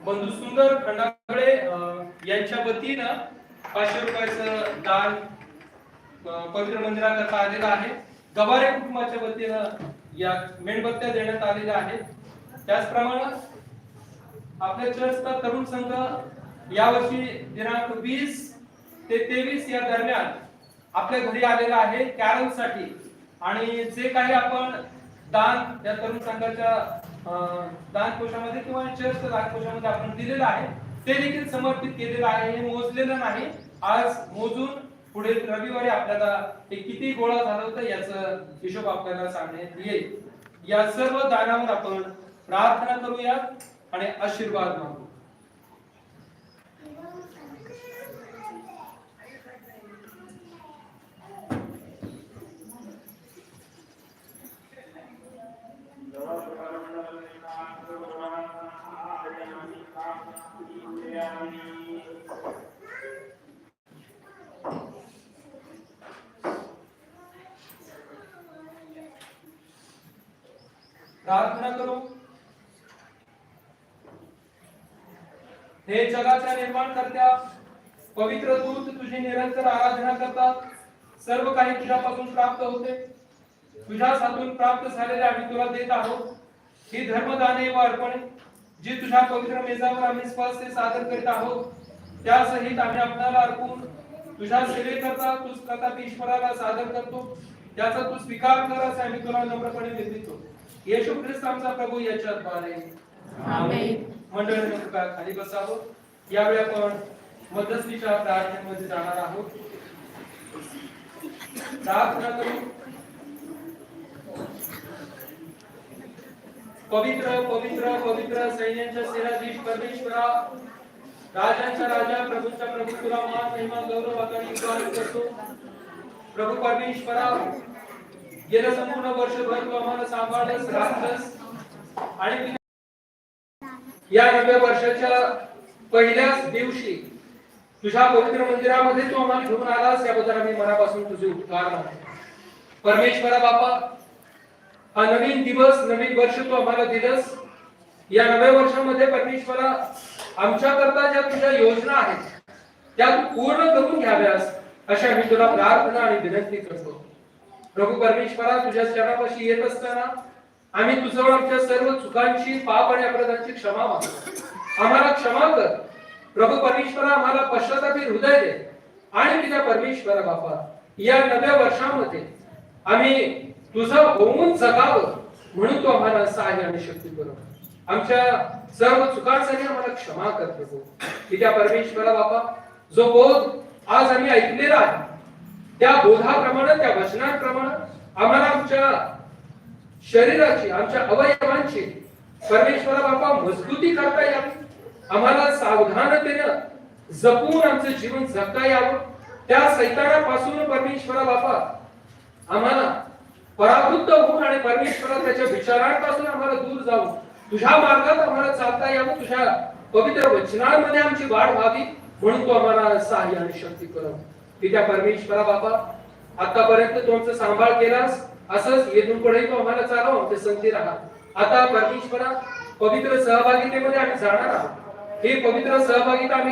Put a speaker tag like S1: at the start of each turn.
S1: बंधू सुंदर खंडागळे यांच्या वतीनं 500 रुपयाचं दान पवित्र मंदिराकरता आलेलं आहे. गवारे कुटुंबाच्या वतीनं या मेणबत्त्या देण्यात आलेल्या आहेत. त्याचप्रमाणे आपल्या चर्चचा तरुण संघ यावर्षी दिनांक 20 ते 23 या दरम्यान आपल्या घरी आलेला आहे कॅरलसाठी, आणि जे काही आपण दान या तरुण संघाच्या दान कोशामध्ये किंवा चर्चच्या दान कोशामध्ये आपण दिलेलं आहे ते देखील समर्पित केलेलं आहे. हे मोजलेलं नाही, आज मोजून पुढे रविवारी आपल्याला हे किती गोळा झालं होतं याचा हिशोब आपल्याला सांगण्यात येईल. या सर्व दानावर आपण प्रार्थना करूया आणि आशीर्वाद मागू. प्रार्थना करू. हे जगाच्या निर्माणकर्त्या पवित्र दूत तुझी निरंतर आराधना करतात. सर्व काही तुझ्यापासून प्राप्त होते, तुझ्याच हातून प्राप्त झालेले आम्ही तुला देत आहोत. ही धर्मदाने व अर्पणे जी तुझ्या पवित्र मेजावर आम्ही स्पष्ट सादर करीत आहोत, त्यासहित आम्ही आपल्याला अर्पून तुझ्या सेवेकरता तू प्रताप ईश्वराला सादर करतो. त्याचा तू स्वीकार कर असे आम्ही तुला नम्रपणे विनंतो. येशू ख्रिस्त आमचा प्रभू याच्याद्वारे आमेन. मंडळींनो कृपया खाली बसावं. यावेळी आपण मध्यस्थीच्या प्रार्थनेमध्ये जाणार आहोत. प्रार्थना करू. पवित्र पवित्र पवित्र सैन्यांच्या सेनाधीश परमेश्वरा, राजांच्या राजा, प्रभूंच्या प्रभू, तुला मान महिमा गौरव आणि उद्धार करतो. प्रभू परमेश्वरा, गेल्या संपूर्ण वर्षभर तू आम्हाला सांभाळलंस, राखलंस, आणि या नव्या वर्षाच्या पहिल्याच दिवशी तुझ्या पवित्र मंदिरामध्ये तू आम्हाला घेऊन आलास, याबद्दल आम्ही मनापासून तुझे उपकार मानतो. परमेश्वरा बापा, हा नवीन दिवस, नवीन वर्ष तू आम्हाला दिलंस. या नव्या वर्षामध्ये परमेश्वरा, आमच्या करता ज्या तुझ्या योजना आहेत त्या तू पूर्ण करून घ्याव्यास अशी आम्ही तुला प्रार्थना आणि विनंती करतो. प्रभू परमेश्वरा, तुझ्या चरणापाशी येत असताना आम्ही तुझ्यावर आमच्या सर्व चुकांची, पाप आणि अपराधांची क्षमा मागतो. आम्हाला क्षमा कर प्रभू परमेश्वरा, आम्हाला पश्चातापी हृदय दे, आणि तुझ्या परमेश्वरा बापा, या नव्या वर्षामध्ये आम्ही तुझं होऊन जगावं म्हणून तू आम्हाला सहाय्य आणि शक्ती पुरव. आमच्या सर्व चुकांसाठी आम्हाला क्षमा कर प्रभू. तुझ्या परमेश्वरा बापा, जो बोध आज आम्ही ऐकलेला आहे त्या बोधाप्रमाणे, त्या वचनांप्रमाणे आम्हाला आमच्या शरीराची, आमच्या अवयवांची परमेश्वरा बापा मजबूती करता यावी. आम्हाला सावधानतेने जपून आमचं जीवन जगता यावं. त्या सैतानापासून परमेश्वरा बापा आम्हाला परावृत्त होऊन आणि परमेश्वरा त्याच्या विचारांपासून आम्हाला दूर जाऊन तुझ्या मार्गात आम्हाला चालता यावं. तुझ्या पवित्र वचनांमध्ये आमची वाढ व्हावी म्हणून तू आम्हाला सहाय्य आणि शक्ती पुरव. त्या परमेश्वरा बापा, आतापर्यंत तू आमचा सांभाळ केलास, असंच येथून पुढे तू आम्हाला चालव, आमच्या संगती राहा. आता परमेश्वरा, पवित्र सहभागितेमध्ये आम्ही जाणार आहोत. हे पवित्र सहभागिता आम्ही